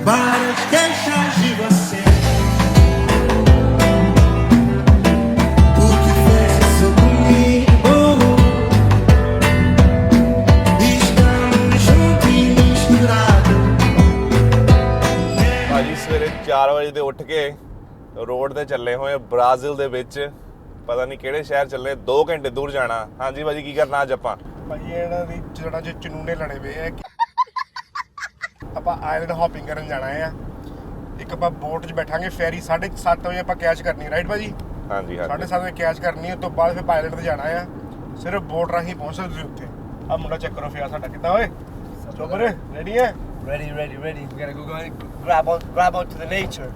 Várias queixas de você. O que fez isso comigo? Estamos juntos e misturados. ਭਾਜੀ ਸਵੇਰੇ 4 ਵਜੇ ਦੇ ਉੱਠ ਕੇ ਰੋਡ ਤੇ ਚੱਲੇ ਹੋਏ ਬ੍ਰਾਜ਼ੀਲ ਦੇ ਵਿੱਚ ਪਤਾ ਨਹੀਂ ਕਿਹੜੇ ਸ਼ਹਿਰ ਚੱਲੇ 2 ਘੰਟੇ ਦੂਰ ਜਾਣਾ। ਹਾਂਜੀ ਭਾਜੀ ਕੀ ਕਰਨਾ ਅੱਜ ਆਪਾਂ? ਭਾਈ ਇਹਨਾਂ ਦੀ ਜਿਹੜਾ ਜੇ ਚਨੂਨੇ ਲੜੇ ਪਏ ਆ ਆਪਾਂ ਆਇਲੈਂਡ ਹੌਪਿੰਗ ਕਰਨ ਜਾਣਾ ਆ। ਇੱਕ ਆਪਾਂ ਬੋਟ 'ਚ ਬੈਠਾਂਗੇ ਫੈਰੀ 7:30 ਵਜੇ ਆਪਾਂ ਕੈਚ ਕਰਨੀ ਰਾਈਟ ਭਾਜੀ? ਹਾਂਜੀ ਹਾਂਜੀ 7:30 ਵਜੇ ਕੈਚ ਕਰਨੀ ਉਸ ਤੋਂ ਬਾਅਦ ਫਿਰ ਆਇਲੈਂਡ ਤੇ ਜਾਣਾ ਆ। ਸਿਰਫ ਬੋਟ ਰਾਹੀਂ ਪਹੁੰਚ ਸਕਦੇ ਤੁਸੀਂ ਉੱਥੇ। ਆ ਮੁੰਡਾ ਚੈੱਕ ਕਰੋ ਫਿਆ ਸਾਡਾ ਕਿੱਦਾਂ ਓਏ ਚੋਬਰ ਰੈਡੀ ਹੈ? Ready. We gotta go grab onto the nature.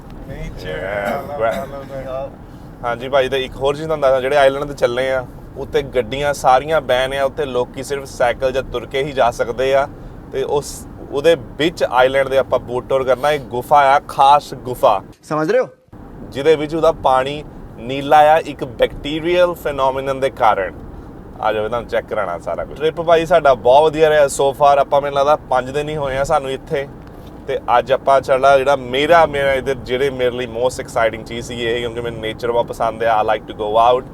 ਹਾਂਜੀ ਭਾਜੀ ਤੇ ਇੱਕ ਹੋਰ ਚੀਜ਼ ਤੁਹਾਨੂੰ ਦੱਸਦਾ, ਜਿਹੜੇ ਆਈਲੈਂਡ ਤੇ ਚੱਲੇ ਆ ਉੱਤੇ ਗੱਡੀਆਂ ਸਾਰੀਆਂ ਬੈਨ ਆ। ਉੱਤੇ ਲੋਕੀ ਸਿਰਫ ਸਾਈਕਲ ਜਾਂ ਤੁਰ ਕੇ ਹੀ ਜਾ ਸਕਦੇ ਆ ਤੇ ਉਹਦੇ ਵਿੱਚ ਆਈਲੈਂਡ ਦੇ ਆਪਾਂ ਬੋਟ ਟੂਰ ਕਰਨਾ। ਇੱਕ ਗੁਫਾ ਆ, ਖਾਸ ਗੁਫਾ, समझ रहे हो? ਜਿਹਦੇ ਵਿੱਚ ਉਹਦਾ ਪਾਣੀ ਨੀਲਾ ਆ ਇੱਕ ਬੈਕਟੀਰੀਅਲ ਫੈਨੋਮੀਨਨ ਦੇ ਕਾਰਨ। ਆ ਜਾਓ ਤੁਹਾਨੂੰ ਚੈੱਕ ਕਰਾਣਾ ਸਾਰਾ ਕੁਝ। ਟ੍ਰਿਪ ਭਾਈ ਸਾਡਾ ਬਹੁਤ ਵਧੀਆ ਰਿਹਾ ਸੋ ਫਾਰ। ਆਪਾਂ ਮੈਨੂੰ ਲੱਗਦਾ 5 ਦਿਨ ਹੀ ਹੋਏ ਆ ਸਾਨੂੰ ਇੱਥੇ ਤੇ ਅੱਜ ਆਪਾਂ ਚੱਲਾ ਜਿਹੜਾ ਮੇਰਾ ਇਹਦੇ ਜਿਹੜੇ ਮੇਰੇ ਲਈ ਮੋਸਟ ਐਕਸਾਈਟਿੰਗ ਚੀਜ਼ ਸੀ ਇਹ, ਕਿਉਂਕਿ ਮੈਨੂੰ ਨੇਚਰ ਬਹੁਤ ਪਸੰਦ ਹੈ। I like to go out.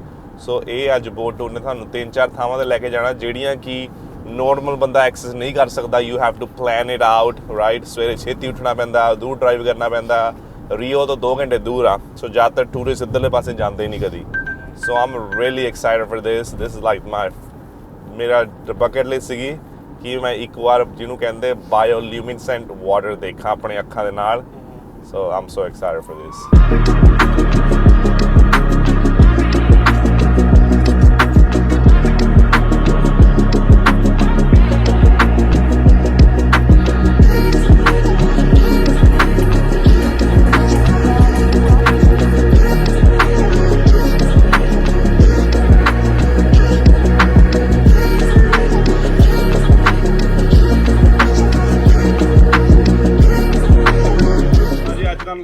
So ਇਹ ਅੱਜ ਬੋਟ ਟੂਰ ਨੇ ਤੁਹਾਨੂੰ 3-4 ਥਾਵਾਂ ਤੇ ਲੈ ਕੇ ਜਾਣਾ ਜਿਹੜੀਆਂ ਕਿ ਨੋਰਮਲ ਬੰਦਾ ਐਕਸੈਸ ਨਹੀਂ ਕਰ ਸਕਦਾ। You have to plan it out right. ਸਵੇਰੇ ਛੇਤੀ ਉੱਠਣਾ ਪੈਂਦਾ, ਦੂਰ ਡਰਾਈਵ ਕਰਨਾ ਪੈਂਦਾ। ਰੀਓ ਤੋਂ 2 ਘੰਟੇ ਦੂਰ ਆ। ਸੋ ਜ਼ਿਆਦਾਤਰ ਟੂਰਿਸਟ ਇੱਧਰਲੇ ਪਾਸੇ ਜਾਂਦੇ ਨਹੀਂ ਕਦੀ। So I'm really excited for this is like ਮੇਰਾ ਬਕਟ ਲਿਸਟ ਸੀਗੀ ਕਿ ਮੈਂ ਇੱਕ ਵਾਰ ਜਿਹਨੂੰ ਕਹਿੰਦੇ ਬਾਇਓਲਿਊਮਿਨਸੈਂਟ ਵਾਟਰ ਦੇਖਾਂ ਆਪਣੇ ਅੱਖਾਂ ਦੇ ਨਾਲ। ਸੋ ਆਮ ਸੋ ਐਕਸਾਈਟਡ ਫॉर ਦਿਸ।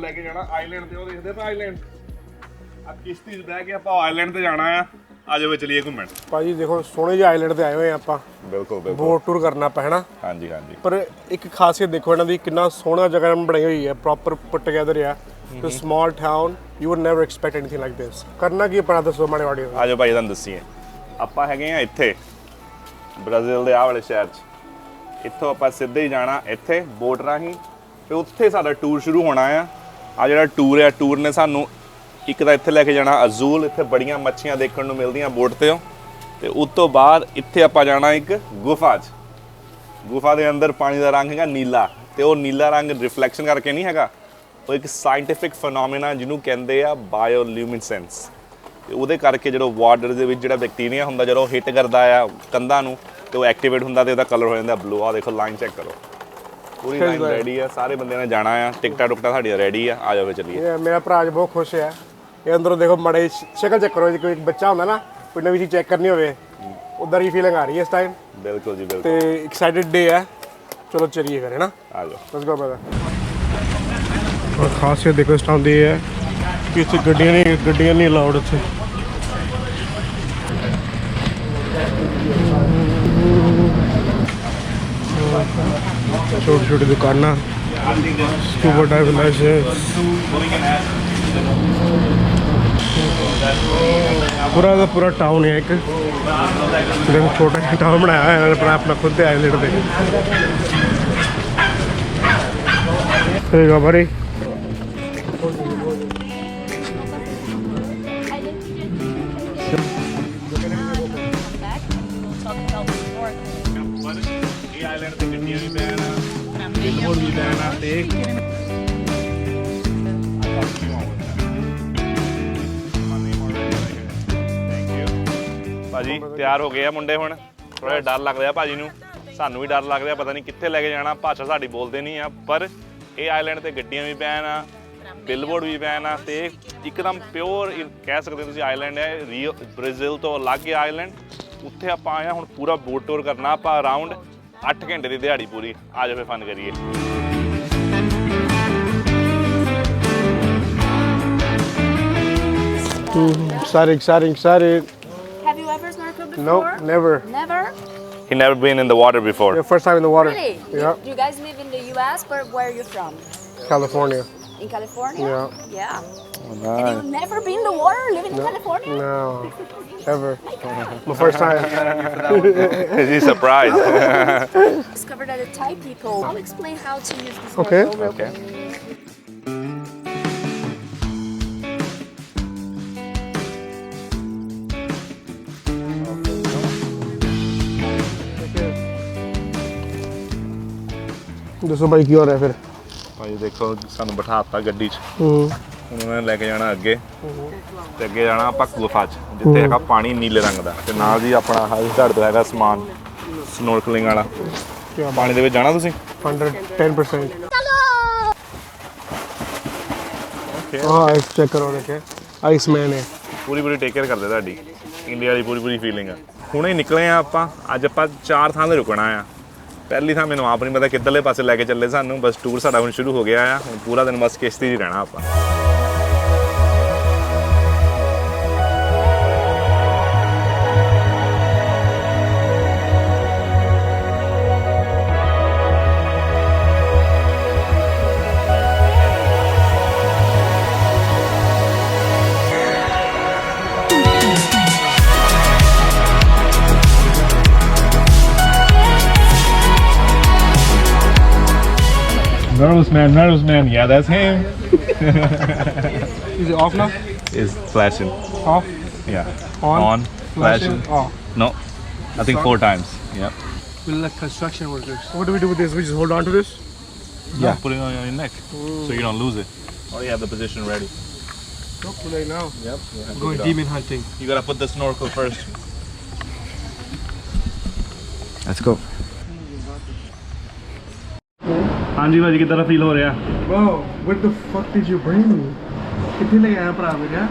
ਲੈ ਕੇ ਜਾਣਾ ਆਈਲੈਂਡ ਤੇ। ਉਹ ਦੇਖਦੇ ਪਾ ਆਈਲੈਂਡ ਆ ਕਿਸ਼ਤੀ 'ਚ ਬਹਿ ਕੇ ਆਪਾਂ ਆਈਲੈਂਡ ਤੇ ਜਾਣਾ ਆ। ਅੱਜ ਵੇ ਚਲੀਏ ਘੁੰਮਣ। ਭਾਜੀ ਦੇਖੋ ਸੋਹਣੇ ਜਿਹੇ ਆਈਲੈਂਡ ਤੇ ਆਏ ਹੋਏ ਆ ਆਪਾਂ। ਬਿਲਕੁਲ ਬੋਟ ਟੂਰ ਕਰਨਾ ਆਪਾਂ ਹੈ ਨਾ? ਹਾਂਜੀ ਹਾਂਜੀ। ਪਰ ਇੱਕ ਖਾਸੀਅਤ ਦੇਖੋ ਇਹਨਾਂ ਦੀ, ਕਿੰਨਾ ਸੋਹਣਾ ਜਗ੍ਹਾ ਬਣਾਈ ਹੋਈ ਹੈ, ਪ੍ਰੋਪਰ ਪੁੱਟ ਟੁਗੇਦਰ ਆ। ਤੇ small town you would never expect anything like this. ਕਰਨਾ ਕੀ ਆਪਣਾ ਦੱਸੋ ਮਾੜੇ ਆਡੀਓ। ਆ ਜਾਓ ਭਾਈ ਤੁਹਾਨੂੰ ਦੱਸੀਏ। ਆਪਾਂ ਹੈਗੇ ਆ ਇੱਥੇ ਬ੍ਰਾਜ਼ੀਲ ਦੇ ਆਹ ਵਾਲੇ ਸ਼ਹਿਰ 'ਚ। ਇੱਥੋਂ ਆਪਾਂ ਸਿੱਧੇ ਹੀ ਜਾਣਾ ਇੱਥੇ ਬੋਟ ਰਾਹੀਂ ਤੇ ਉੱਥੇ ਸਾਡਾ ਟੂਰ ਸ਼ੁਰੂ ਹੋਣਾ ਆ। ਆ ਜਿਹੜਾ ਟੂਰ ਆ, ਟੂਰ ਨੇ ਸਾਨੂੰ ਇੱਕ ਤਾਂ ਇੱਥੇ ਲੈ ਕੇ ਜਾਣਾ ਅਜ਼ੂਲ। ਇੱਥੇ ਬੜੀਆਂ ਮੱਛੀਆਂ ਦੇਖਣ ਨੂੰ ਮਿਲਦੀਆਂ ਬੋਟ ਤੇ। ਤੇ ਉਸ ਤੋਂ ਬਾਅਦ ਇੱਥੇ ਆਪਾਂ ਜਾਣਾ ਇੱਕ ਗੁਫਾ 'ਚ। ਗੁਫਾ ਦੇ ਅੰਦਰ ਪਾਣੀ ਦਾ ਰੰਗ ਹੈਗਾ ਨੀਲਾ ਤੇ ਉਹ ਨੀਲਾ ਰੰਗ ਰਿਫਲੈਕਸ਼ਨ ਕਰਕੇ ਨਹੀਂ ਹੈਗਾ, ਉਹ ਇੱਕ ਸਾਇੰਟੀਫਿਕ ਫੈਨੋਮੀਨਾ ਜਿਹਨੂੰ ਕਹਿੰਦੇ ਆ ਬਾਇਓਲਿਊਮਿਨਸੈਂਸ। ਤੇ ਉਹਦੇ ਕਰਕੇ ਜਦੋਂ ਵਾਟਰ ਦੇ ਵਿੱਚ ਜਿਹੜਾ ਬੈਕਟੀਰੀਆ ਹੁੰਦਾ ਜਦੋਂ ਹਿੱਟ ਕਰਦਾ ਆ ਕੰਧਾਂ ਨੂੰ ਤੇ ਉਹ ਐਕਟੀਵੇਟ ਹੁੰਦਾ ਤੇ ਉਹਦਾ ਕਲਰ ਹੋ ਜਾਂਦਾ ਬਲੂ। ਆ ਦੇਖੋ ਲਾਈਨ ਚੈੱਕ ਕਰੋ, ਪੂਰੀ ਲਾਈਨ ਰੈਡੀ ਆ। ਸਾਰੇ ਬੰਦਿਆਂ ਨੇ ਜਾਣਾ ਆ। ਟਿਕਟਾਂ ਟੁਕਟਾਂ ਸਾਡੀਆਂ ਰੈਡੀ ਆ। ਆ ਜਾਓ ਚੱਲੀਏ। ਮੇਰਾ ਭਰਾ ਜੀ ਬਹੁਤ ਖੁਸ਼ ਹੈ। ਇਹ ਅੰਦਰੋਂ ਦੇਖੋ ਮੜੇ ਸ਼ਕਲ ਚੈੱਕ ਕਰੋ। ਜੇ ਕੋਈ ਬੱਚਾ ਹੁੰਦਾ ਨਾ, ਕੋਈ ਨਵੀਂ ਚੀਜ਼ ਚੈੱਕ ਕਰਨੀ ਹੋਵੇ, ਉਧਰ ਹੀ ਫੀਲਿੰਗ ਆ ਰਹੀ ਹੈ ਇਸ ਟਾਈਮ। ਬਿਲਕੁਲ ਜੀ ਬਿਲਕੁਲ। ਤੇ ਐਕਸਾਈਟਡ ਡੇ ਹੈ। ਚਲੋ ਚਲੀਏ ਫਿਰ ਹੈ ਨਾ? ਆ ਜਾਓ। Let's go brother. ਔਰ ਖਾਸੀਅਤ ਦੇਖੋ ਇਸ ਟਾਈਮ ਦੀ ਇਹ ਹੈ ਕਿ ਇੱਥੇ ਗੱਡੀਆਂ ਨਹੀਂ ਅਲਾਉਡ ਇੱਥੇ। ਛੋਟੀ ਛੋਟੀ ਦੁਕਾਨਾਂ, ਸਕੂਬਾ ਡਾਈਵ ਲਾਇਸੈਂਸ, ਪੂਰਾ ਦਾ ਪੂਰਾ ਟਾਊਨ ਹੈ। ਇੱਕ ਦੇਖੋ ਛੋਟਾ ਜਿਹਾ ਟਾਊਨ ਬਣਾਇਆ ਹੋਇਆ ਇਹਨਾਂ ਨੇ ਆਪਣਾ ਖੁਦ ਦੇ ਆਈਲੈਂਡ ਤੇ। ਠੀਕ ਆ ਬਾਰੀ। ਇਹ ਆਈਲੈਂਡ ਤੇ ਗੱਡੀਆਂ ਵੀ ਬੈਨ ਆ, ਬਿਲਬੋਰਡ ਵੀ ਬੈਨ ਆ ਤੇ ਭਾਜੀ ਤਿਆਰ ਹੋ ਗਏ ਆ ਮੁੰਡੇ। ਹੁਣ ਥੋੜਾ ਜਿਹਾ ਡਰ ਲੱਗ ਰਿਹਾ ਭਾਜੀ ਨੂੰ, ਸਾਨੂੰ ਵੀ ਡਰ ਲੱਗ ਰਿਹਾ। ਪਤਾ ਨਹੀਂ ਕਿੱਥੇ ਲੈ ਕੇ ਜਾਣਾ। ਭਾਸ਼ਾ ਸਾਡੀ ਬੋਲਦੇ ਨਹੀਂ ਆ, ਪਰ ਇਹ ਆਈਲੈਂਡ ਤੇ ਗੱਡੀਆਂ ਵੀ ਬੈਨ ਆ, ਬਿਲਬੋਰਡ ਵੀ ਬੈਨ ਆ ਤੇ ਇੱਕਦਮ ਪਿਓਰ ਕਹਿ ਸਕਦੇ ਤੁਸੀਂ ਆਈਲੈਂਡ ਹੈ। ਰੀਓ ਬ੍ਰਾਜ਼ੀਲ ਤੋਂ ਅਲੱਗ ਹੈ ਆਈਲੈਂਡ। ਉੱਥੇ ਆਪਾਂ ਆਏ ਆ ਹੁਣ ਪੂਰਾ ਬੋਟ ਟੂਰ ਕਰਨਾ ਆਪਾਂ ਅਰਾਊਂਡ 8 ਘੰਟੇ ਦੀ ਦਿਹਾੜੀ ਪੂਰੀ। ਆ ਜਾਓ ਫੇ ਫਨ ਕਰੀਏ। Excited. Have you ever snorkeled before? No, never. Never? He never been in the water before. The first time in the water. Really? Yeah. You guys live in the US, but where are you from? California. In California? Yeah. Yeah. And you've never been in the water living in California? No, ever. My first time. He's surprised. Discovered that the Thai people. I'll explain how to use this Okay. snorkel real Okay. quick. ਦੱਸੋ ਭਾਈ ਕੀ ਹੋ ਰਿਹਾ ਫਿਰ? ਭਾਈ ਦੇਖੋ ਸਾਨੂੰ ਬਿਠਾਤਾ ਗੱਡੀ 'ਚ ਹੂੰ ਹੁਣ ਉਹਨਾਂ ਨੇ ਲੈ ਕੇ ਜਾਣਾ ਅੱਗੇ ਤੇ ਅੱਗੇ ਜਾਣਾ ਆਪਾਂ ਗੁਫਾ 'ਚ ਜਿੱਥੇ ਹੈਗਾ ਪਾਣੀ ਨੀਲੇ ਰੰਗ ਦਾ ਤੇ ਨਾਲ ਜੀ ਆਪਣਾ ਸਾਡੇ ਤੋਂ ਹੈਗਾ ਸਮਾਨ ਸਨੋਰਕਲਿੰਗ ਵਾਲਾ ਪਾਣੀ ਦੇ ਵਿੱਚ ਜਾਣਾ ਤੁਸੀਂ 110%. ਹਾਂ ਆਈਸ ਚੈੱਕ ਕਰੋ ਦੇਖੇ ਆਈਸ ਮੈਨ ਹੈ. ਪੂਰੀ ਟੇਕ ਕੇਅਰ ਕਰਦੇ ਤੁਹਾਡੀ ਇੰਡੀਆ ਦੀ ਪੂਰੀ ਫੀਲਿੰਗ ਆ ਹੁਣੇ ਹੀ ਨਿਕਲੇ ਆ ਆਪਾਂ ਅੱਜ ਆਪਾਂ 4 ਥਾਂ ਤੇ ਰੁਕਣਾ ਆ ਪਹਿਲੀ ਥਾਂ ਮੈਨੂੰ ਆਪ ਨਹੀਂ ਪਤਾ ਕਿੱਧਰਲੇ ਪਾਸੇ ਲੈ ਕੇ ਚੱਲੇ ਸਾਨੂੰ ਬਸ ਟੂਰ ਸਾਡਾ ਹੁਣ ਸ਼ੁਰੂ ਹੋ ਗਿਆ ਆ ਹੁਣ ਪੂਰਾ ਦਿਨ ਬਸ ਕਿਸ਼ਤੀ 'ਚ ਹੀ ਰਹਿਣਾ ਆਪਾਂ Nervous man. Yeah, that's him. Is it off now? Is flashing. Off? Yeah. On? Flashing. Off. No. I think 4 times. Yep. We're like construction workers. What do we do with this? We just hold on to this? Yeah. Put it on your neck so you don't lose it. Or you have the position ready. Not too late now. Yep. We're going demon hunting. You gotta put the snorkel first. Let's go. ਹਾਂਜੀ ਭਾਜੀ ਕਿੱਦਾਂ ਦਾ feel ਹੋ ਰਿਹਾ Bro, what the fuck did you bring me? ਕਿੱਥੇ ਲੈ ਆਇਆ ਭਰਾ ਮੇਰਾ?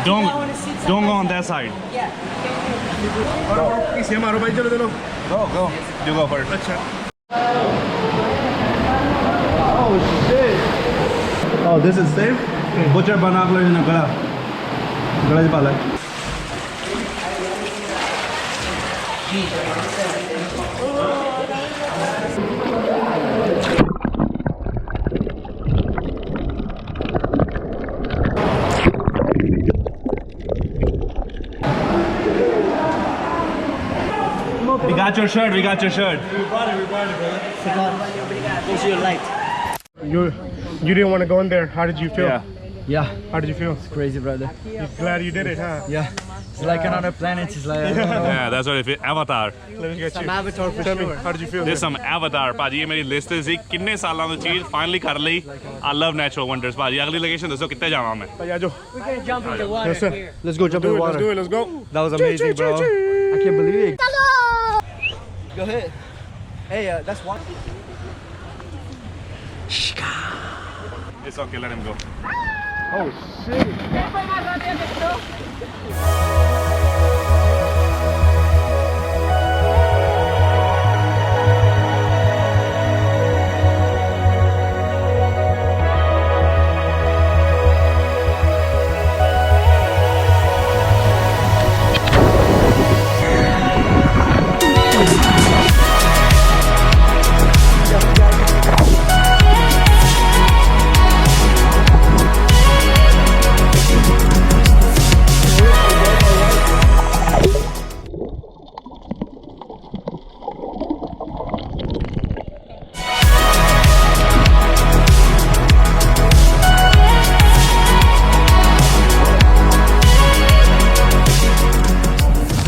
Don't go on that side. ਇਸੇ ਮਾਰੋ ਭਾਈ ਚਲੋ ਚਲੋ. Go. You go first. ਅੱਛਾ. Oh, this is safe? Butcher binoculars in a gala. Gala di pala. We got your shirt. We got your shirt. Close your light. You didn't want to go in there. How did you feel? Yeah. Yeah, How did you feel? crazy, brother. You're glad you did it, huh? Yeah, it's like another planet. It's like, I don't know. Yeah, that's what it feels. Avatar. Let me get you. Avatar for Tell me, sure. how did you feel? There's some Avatar ਭਾਜੀ ਇਹ ਮੇਰੀ list ਸੀ ਕਿੰਨੇ ਸਾਲਾਂ ਦੀ ਚੀਜ਼ finally ਕਰ ਲਈ I love natural wonders ਭਾਜੀ ਅਗਲੀ ਲੋਕੇਸ਼ਨ ਦੱਸੋ ਕਿੱਥੇ ਜਾਵਾਂ ਮੈਂ ਭਾਈ ਆਜੋ. We're gonna jump in the water Yes, sir. here. Let's go jump in the Let's water. do it. Let's go. That was amazing, bro. I can't believe it. Go ahead. Hey, that's one. It's okay, let him go. Oh shit.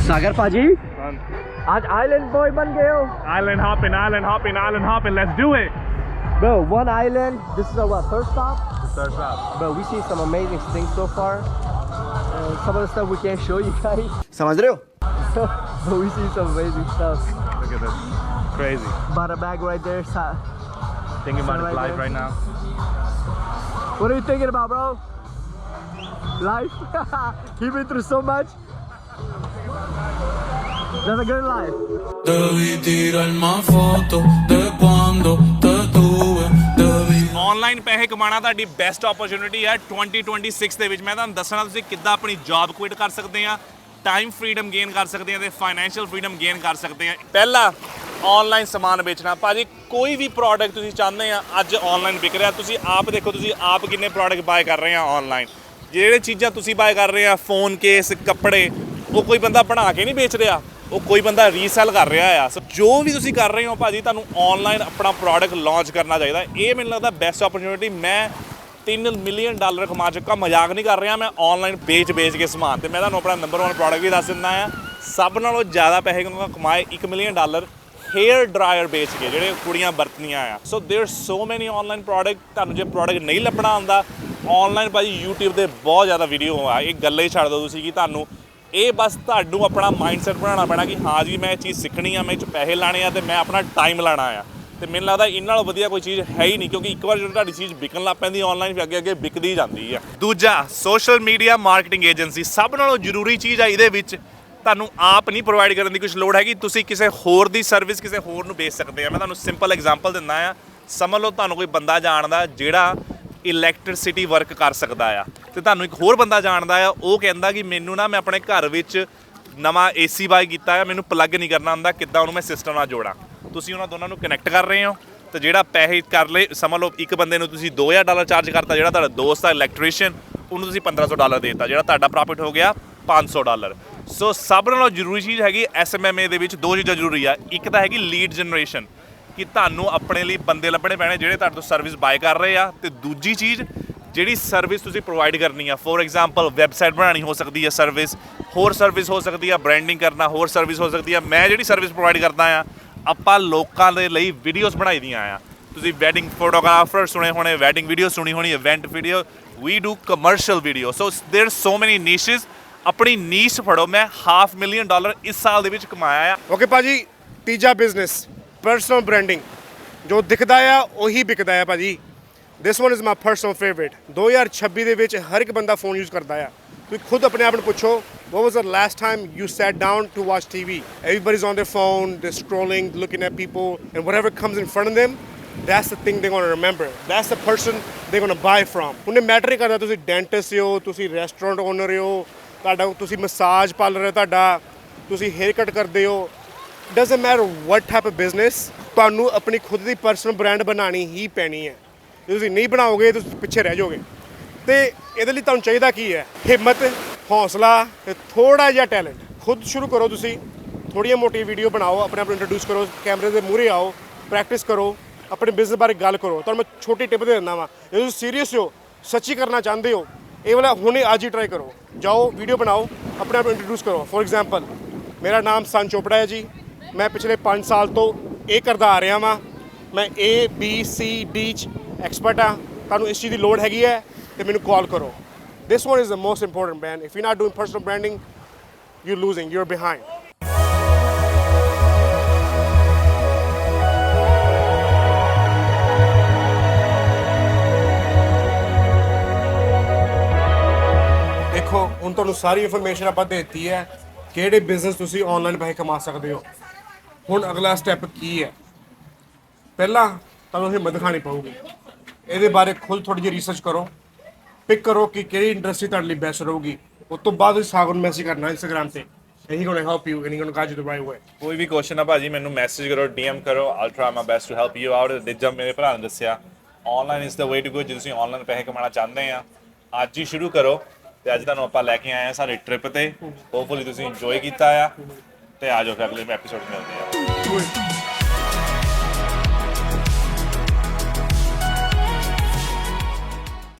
सागर पाजी आज island boy बन गए हो. Island hopping. Let's do it. Bro, one island. This is our what, third stop? Third stop. Bro, we see some amazing things so far. Some of the stuff we can't show you guys. समझ रहे हो? But we see some amazing stuff. Look at this. Crazy. Bought a bag right there. Thinking about Right life there. right now. What are you thinking about, bro? Life? He been through so much. That's a good life. Debí tirarme foto de cuando te tuve. Debí. Online ਪੈਸੇ ਕਮਾਉਣਾ ਤੁਹਾਡੀ best opportunity ਹੈ 2026 ਦੇ ਵਿੱਚ ਮੈਂ ਤੁਹਾਨੂੰ ਦੱਸਣਾ ਤੁਸੀਂ ਕਿੱਦਾਂ ਆਪਣੀ ਜੌਬ ਕੁਇਟ ਕਰ ਸਕਦੇ ਆ ਟਾਈਮ ਫਰੀडम ਗੇਨ ਕਰ ਸਕਦੇ ਆ ਤੇ ਫਾਈਨੈਂਸ਼ੀਅਲ ਫਰੀडम ਗੇਨ ਕਰ ਸਕਦੇ ਆ ਪਹਿਲਾ ਆਨਲਾਈਨ ਸਮਾਨ ਵੇਚਣਾ। ਭਾਜੀ ਕੋਈ ਵੀ ਪ੍ਰੋਡਕਟ ਤੁਸੀਂ ਚਾਹੁੰਦੇ ਆ ਅੱਜ ਆਨਲਾਈਨ ਵਿਕ ਰਿਹਾ। ਤੁਸੀਂ ਆਪ ਦੇਖੋ, ਤੁਸੀਂ ਆਪ ਕਿੰਨੇ ਪ੍ਰੋਡਕਟ ਬਾਏ ਕਰ ਰਹੇ ਆ ਆਨਲਾਈਨ। ਜਿਹੜੇ ਚੀਜ਼ਾਂ ਤੁਸੀਂ ਬਾਏ ਕਰ ਰਹੇ ਆ, ਫੋਨ ਕੇਸ, ਕੱਪੜੇ, ਉਹ ਕੋਈ ਬੰਦਾ ਬਣਾ ਕੇ ਨਹੀਂ ਵੇਚ ਰਿਹਾ, ਉਹ ਕੋਈ ਬੰਦਾ ਰੀਸੈਲ ਕਰ ਰਿਹਾ ਆ। ਸੋ ਜੋ ਵੀ ਤੁਸੀਂ ਕਰ ਰਹੇ ਹੋ ਭਾਜੀ, ਤੁਹਾਨੂੰ ਆਨਲਾਈਨ ਆਪਣਾ ਪ੍ਰੋਡਕਟ ਲਾਂਚ ਕਰਨਾ ਚਾਹੀਦਾ। ਇਹ ਮੈਨੂੰ ਲੱਗਦਾ ਬੈਸਟ ਓਪਰਚੁਨਿਟੀ। ਮੈਂ $3 ਮਿਲੀਅਨ ਕਮਾ ਚੁੱਕਾ, ਮਜ਼ਾਕ ਨਹੀਂ ਕਰ ਰਿਹਾ ਮੈਂ, ਆਨਲਾਈਨ ਵੇਚ ਕੇ ਸਮਾਨ। ਤੇ ਮੈਂ ਤੁਹਾਨੂੰ ਆਪਣਾ ਨੰਬਰ 1 ਪ੍ਰੋਡਕਟ ਵੀ ਦੱਸ ਦਿੰਦਾ ਆ। ਸਭ ਨਾਲੋਂ ਜ਼ਿਆਦਾ ਪੈਸੇ ਕਮਾਏ $1 ਮਿਲੀਅਨ ਹੇਅਰ ਡਰਾਇਰ ਵੇਚ ਕੇ, ਜਿਹੜੇ ਕੁੜੀਆਂ ਵਰਤਨੀਆਂ ਆ। ਸੋ ਦੇਅਰ ਸੋ ਮੈਨੀ ਆਨਲਾਈਨ ਪ੍ਰੋਡਕਟ। ਤੁਹਾਨੂੰ ਜੇ ਪ੍ਰੋਡਕਟ ਨਹੀਂ ਲੱਭਣਾ ਆਉਂਦਾ ਆਨਲਾਈਨ ਭਾਜੀ, YouTube ਤੇ ਬਹੁਤ ਜ਼ਿਆਦਾ ਵੀਡੀਓ ਆ। ਇਹ ਗੱਲਾਂ ਹੀ ਛੱਡ ਦਿਓ ਤੁਸੀਂ ਕਿ ਤੁਹਾਨੂੰ ਇਹ ਬਸ ਤੁਹਾਨੂੰ ਆਪਣਾ ਮਾਈਂਡਸੈਟ ਬਣਾਉਣਾ ਪੈਣਾ ਕਿ ਹਾਂ ਜੀ ਮੈਂ ਇਹ ਚੀਜ਼ ਸਿੱਖਣੀ ਆ, ਮੈਂ ਇਹ 'ਚ ਪੈਸੇ ਲਾਣੇ ਆ ਤੇ ਮੈਂ ਆਪਣਾ ਟਾਈਮ ਲਾਣਾ ਆ। ਤੇ ਮੈਨੂੰ ਲੱਗਦਾ ਇਹਨਾਂ ਨਾਲੋਂ ਵਧੀਆ ਕੋਈ ਚੀਜ਼ ਹੈ ਹੀ ਨਹੀਂ, ਕਿਉਂਕਿ ਇੱਕ ਵਾਰ ਜਦੋਂ ਤੁਹਾਡੀ ਚੀਜ਼ ਵਿਕਣ ਲੱਗ ਪੈਂਦੀ ਆਨਲਾਈਨ, ਫਿਰ ਅੱਗੇ ਵਿਕਦੀ ਜਾਂਦੀ ਆ। ਦੂਜਾ, ਸੋਸ਼ਲ ਮੀਡੀਆ ਮਾਰਕੀਟਿੰਗ ਏਜੰਸੀ। ਸਭ ਨਾਲੋਂ ਜ਼ਰੂਰੀ ਚੀਜ਼ ਆ ਇਹਦੇ ਵਿੱਚ, ਤੁਹਾਨੂੰ ਆਪ ਨਹੀਂ ਪ੍ਰੋਵਾਈਡ ਕਰਨ ਦੀ ਕੁਝ ਲੋੜ ਹੈਗੀ। ਤੁਸੀਂ ਕਿਸੇ ਹੋਰ ਦੀ ਸਰਵਿਸ ਕਿਸੇ ਹੋਰ ਨੂੰ ਵੇਚ ਸਕਦੇ ਆ। ਮੈਂ ਤੁਹਾਨੂੰ ਸਿੰਪਲ ਐਗਜ਼ਾਮਪਲ ਦਿੰਦਾ ਆ। ਸਮਝ ਲਓ ਤੁਹਾਨੂੰ ਕੋਈ ਬੰਦਾ ਜਾਣਦਾ ਜਿਹੜਾ ਇਲੈਕਟ੍ਰਿਸਿਟੀ ਵਰਕ ਕਰ ਸਕਦਾ ਆ, ਤੇ ਤੁਹਾਨੂੰ ਇੱਕ ਹੋਰ ਬੰਦਾ ਜਾਣਦਾ ਆ, ਉਹ ਕਹਿੰਦਾ ਕਿ ਮੈਨੂੰ ਨਾ, ਮੈਂ ਆਪਣੇ ਘਰ ਵਿੱਚ ਨਵਾਂ AC ਬਾਏ ਕੀਤਾ ਆ, ਮੈਨੂੰ ਪਲੱਗ ਨਹੀਂ ਕਰਨਾ ਆਉਂਦਾ, ਕਿੱਦਾਂ ਉਹਨੂੰ ਮੈਂ ਸਿਸਟਮ ਨਾਲ ਜੋੜਾਂ। ਤੁਸੀਂ ਉਹਨਾਂ ਦੋਨਾਂ ਨੂੰ ਕਨੈਕਟ ਕਰ ਰਹੇ ਹੋ, ਤੇ ਜਿਹੜਾ ਪੈਸੇ ਕਰ ਲਏ, ਸਮਝ ਲਓ ਇੱਕ ਬੰਦੇ ਨੂੰ ਤੁਸੀਂ $2000 ਚਾਰਜ ਕਰਤਾ, ਜਿਹੜਾ ਤੁਹਾਡਾ ਦੋਸਤ ਆ ਇਲੈਕਟ੍ਰੀਸ਼ੀਅਨ, ਉਹਨੂੰ ਤੁਸੀਂ $1500 ਦੇਤਾ, ਜਿਹੜਾ ਤੁਹਾਡਾ ਪ੍ਰੋਫਿਟ ਹੋ ਗਿਆ $500। ਸੋ ਸਭ ਨਾਲੋਂ ਜ਼ਰੂਰੀ ਚੀਜ਼ ਹੈਗੀ SMMA ਦੇ ਵਿੱਚ 2 ਚੀਜ਼ਾਂ ਜ਼ਰੂਰੀ ਆ। ਇੱਕ ਤਾਂ ਹੈਗੀ ਲੀਡ ਜਨਰੇਸ਼ਨ, ਕਿ ਤੁਹਾਨੂੰ ਆਪਣੇ ਲਈ ਬੰਦੇ ਲੱਭਣੇ ਪੈਣੇ ਜਿਹੜੇ ਤੁਹਾਡੇ ਤੋਂ ਸਰਵਿਸ ਬਾਏ ਕਰ ਰਹੇ ਆ। ਤੇ ਦੂਜੀ ਚੀਜ਼, ਜਿਹੜੀ ਸਰਵਿਸ ਤੁਸੀਂ ਪ੍ਰੋਵਾਈਡ ਕਰਨੀ ਆ, ਫੋਰ ਐਗਜ਼ਾਮਪਲ ਵੈਬਸਾਈਟ ਬਣਾਉਣੀ ਹੋ ਸਕਦੀ ਹੈ ਸਰਵਿਸ, ਹੋਰ ਸਰਵਿਸ ਹੋ ਸਕਦੀ ਆ ਬ੍ਰਾਂਡਿੰਗ ਕਰਨਾ, ਹੋਰ ਸਰਵਿਸ ਹੋ ਸਕਦੀ ਆ। ਮੈਂ ਜਿਹੜੀ ਸਰਵਿਸ ਪ੍ਰੋਵਾਈਡ ਕਰਦਾ ਆ, ਆਪਾਂ ਲੋਕਾਂ ਦੇ ਲਈ ਵੀਡੀਓਜ਼ ਬਣਾਈ ਦੀਆਂ ਆ। ਤੁਸੀਂ ਵੈਡਿੰਗ ਫੋਟੋਗ੍ਰਾਫਰ ਸੁਣੇ ਹੋਣੇ, ਵੈਡਿੰਗ ਵੀਡੀਓ ਸੁਣੀ ਹੋਣੀ, event video, we do commercial video. So there so many niches. ਆਪਣੀ ਨੀਸ਼ ਫੜੋ। ਮੈਂ $500 ਮਿਲੀਅਨ ਇਸ ਸਾਲ ਦੇ ਵਿੱਚ ਕਮਾਇਆ ਆ। ਓਕੇ ਭਾਜੀ, ਤੀਜਾ ਬਿਜ਼ਨਸ ਪਰਸਨਲ ਬ੍ਰਾਂਡਿੰਗ। ਜੋ ਦਿਖਦਾ ਆ ਉਹੀ ਵਿਕਦਾ ਆ ਭਾਜੀ। This one is my personal favourite. 2026 ਦੇ ਵਿੱਚ ਹਰ ਇੱਕ ਬੰਦਾ ਫੋਨ ਯੂਜ਼ ਕਰਦਾ ਆ। ਤੁਸੀਂ ਖੁਦ ਆਪਣੇ ਆਪ ਨੂੰ ਪੁੱਛੋ, what was the last time you sat down to watch TV? Everybody's on their phone, they're scrolling, looking at people, and whatever comes in front of them, that's the thing they're going to remember. That's the person they're going to buy from. ਹੁਣ ਇਹ matter ਹੀ ਕਰਦਾ ਤੁਸੀਂ dentist ਹੋ, ਤੁਸੀਂ restaurant owner ਹੋ, ਤੁਹਾਡਾ ਤੁਸੀਂ massage parlour ਹੈ, ਤੁਹਾਡਾ ਤੁਸੀਂ ਹੇਅਰ ਕੱਟ ਕਰਦੇ ਹੋ, doesn't matter what type of business, ਤੁਹਾਨੂੰ ਆਪਣੀ ਖੁਦ ਦੀ ਪਰਸਨਲ ਬ੍ਰਾਂਡ ਬਣਾਉਣੀ ਹੀ ਪੈਣੀ ਹੈ। ਜੇ ਤੁਸੀਂ ਨਹੀਂ ਬਣਾਓਗੇ ਤੁਸੀਂ ਪਿੱਛੇ ਰਹਿ ਜਾਓਗੇ। ਤੇ ਇਹਦੇ ਲਈ ਤੁਹਾਨੂੰ ਚਾਹੀਦਾ ਕੀ ਹੈ? ਹਿੰਮਤ, ਹੌਸਲਾ ਤੇ ਥੋੜਾ ਜਿਹਾ ਟੈਲੈਂਟ। ਖੁਦ ਸ਼ੁਰੂ ਕਰੋ, ਤੁਸੀਂ ਥੋੜ੍ਹੀਆਂ ਮੋਟੀਆਂ ਵੀਡੀਓ ਬਣਾਓ, ਆਪਣੇ ਆਪ ਨੂੰ ਇੰਟਰੋਡਿਊਸ ਕਰੋ, ਕੈਮਰੇ ਦੇ ਮੂਹਰੇ ਆਓ, ਪ੍ਰੈਕਟਿਸ ਕਰੋ, ਆਪਣੇ ਬਿਜ਼ਨਸ ਬਾਰੇ ਗੱਲ ਕਰੋ। ਤੁਹਾਨੂੰ ਮੈਂ ਛੋਟੀ ਟਿਪ ਦੇ ਦਿੰਦਾ ਵਾਂ, ਜੇ ਤੁਸੀਂ ਸੀਰੀਅਸ ਹੋ, ਸੱਚੀ ਕਰਨਾ ਚਾਹੁੰਦੇ ਹੋ, ਇਹ ਵਾਲਾ ਹੁਣੇ ਅੱਜ ਹੀ ਟਰਾਈ ਕਰੋ। ਜਾਓ, ਵੀਡੀਓ ਬਣਾਓ, ਆਪਣੇ ਆਪ ਨੂੰ ਇੰਟਰੋਡਿਊਸ ਕਰੋ। ਫੋਰ ਐਗਜ਼ਾਮਪਲ, ਮੇਰਾ ਨਾਮ ਸੰਨ ਚੋਪੜਾ ਹੈ ਜੀ। ਮੈਂ ਪਿਛਲੇ 5 ਸਾਲ ਤੋਂ ਇਹ ਕਰਦਾ ਆ ਰਿਹਾ ਵਾਂ। ਮੈਂ ABCD 'ਚ ਐਕਸਪਰਟ ਹਾਂ। ਤੁਹਾਨੂੰ ਇਸ ਚੀਜ਼ ਦੀ ਲੋੜ ਹੈਗੀ ਹੈ ਤੇ ਮੈਨੂੰ ਕਾਲ ਕਰੋ। This one is the most important, man. If you're not doing personal branding, you're losing, you're behind. ਦੇਖੋ, ਹੁਣ ਤੁਹਾਨੂੰ ਸਾਰੀ ਇਨਫੋਰਮੇਸ਼ਨ ਆਪਾਂ ਦੇ ਦਿੱਤੀ ਹੈ, ਕਿਹੜੇ ਬਿਜ਼ਨਸ ਤੁਸੀਂ ਆਨਲਾਈਨ ਪੈਸੇ ਕਮਾ ਸਕਦੇ ਹੋ। ਹੁਣ ਅਗਲਾ ਸਟੈਪ ਕੀ ਹੈ? ਪਹਿਲਾਂ ਤੁਹਾਨੂੰ ਹਿੰਮਤ ਦਿਖਾਣੀ ਪਊਗੀ। ਇਹਦੇ ਬਾਰੇ ਖੁਦ ਥੋੜੀ ਜਿਹੀ ਰਿਸਰਚ ਕਰੋ, ਪਿਕ ਕਰੋ ਕਿ ਕਿਹੜੀ ਇੰਡਸਟਰੀ ਤੁਹਾਡੇ ਲਈ ਬੈਸਟ ਰਹੂਗੀ। ਉਸ ਤੋਂ ਬਾਅਦ ਤੁਸੀਂ ਸਾਗਰ ਨੂੰ ਮੈਸੇਜ ਕਰਨਾ ਇੰਸਟਾਗ੍ਰਾਮ ਤੇ, and he's going to help you and he's going to guide you the right way. ਕੋਈ ਵੀ ਕੁਐਸਚਨ ਆ ਭਾਜੀ, ਮੈਨੂੰ ਮੈਸੇਜ ਕਰੋ, DM ਕਰੋ। I'll try my best to help you out। ਜਿੱਦਾਂ ਮੇਰੇ ਭਰਾ ਨੇ ਦੱਸਿਆ, online is the way to go. ਜੇ ਤੁਸੀਂ ਆਨਲਾਈਨ ਪੈਸੇ ਕਮਾਉਣਾ ਚਾਹੁੰਦੇ ਆ, ਅੱਜ ਹੀ ਸ਼ੁਰੂ ਕਰੋ। ਤੇ ਅੱਜ ਤੁਹਾਨੂੰ ਆਪਾਂ ਲੈ ਕੇ ਆਏ ਆ ਸਾਡੇ ਟ੍ਰਿਪ ਤੇ। ਹੋਪਫੁਲੀ ਤੁਸੀਂ ਇੰਜੋਏ ਕੀਤਾ ਆ, ਤੇ ਆ ਜਾਓ ਫਿਰ ਅਗਲੇ ਐਪੀਸੋਡ ਮਿਲਦੇ ਆ।